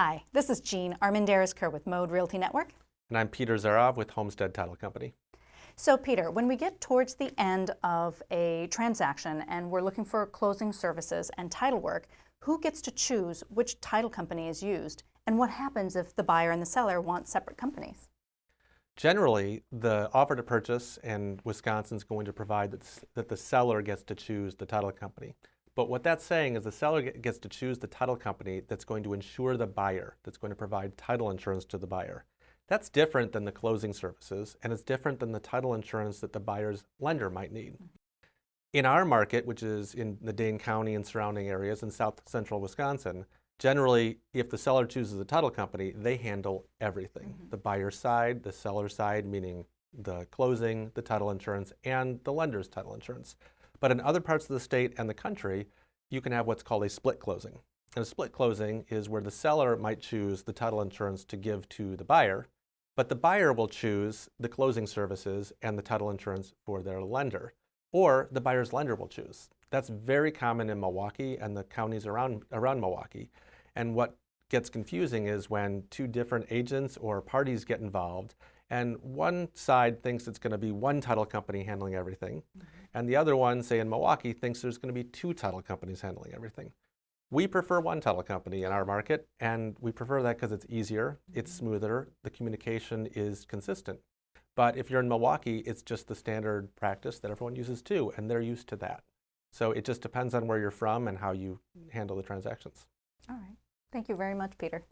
Hi, this is Jean Armendariz-Kerr with Mode Realty Network. And I'm Peter Zarov with Homestead Title Company. So Peter, when we get towards the end of a transaction and we're looking for closing services and title work, who gets to choose which title company is used? And what happens if the buyer and the seller want separate companies? Generally, the offer to purchase in Wisconsin is going to provide that the seller gets to choose the title company. But what that's saying is the seller gets to choose the title company that's going to insure the buyer, that's going to provide title insurance to the buyer. That's different than the closing services, and it's different than the title insurance that the buyer's lender might need. In our market, which is in the Dane County and surrounding areas in south central Wisconsin, generally, if the seller chooses a title company, they handle everything. The buyer's side, the seller's side, meaning the closing, the title insurance, and the lender's title insurance. But in other parts of the state and the country, you can have what's called a split closing. And a split closing is where the seller might choose the title insurance to give to the buyer, but the buyer will choose the closing services and the title insurance for their lender, or the buyer's lender will choose. That's very common in Milwaukee and the counties around Milwaukee. And what gets confusing is when two different agents or parties get involved, and one side thinks it's going to be one title company handling everything, and the other one, say in Milwaukee, thinks there's going to be two title companies handling everything. We prefer one title company in our market, and we prefer that because it's easier, it's smoother, the communication is consistent. But if you're in Milwaukee, it's just the standard practice that everyone uses too, and they're used to that. So it just depends on where you're from and how you handle the transactions. All right. Thank you very much, Peter.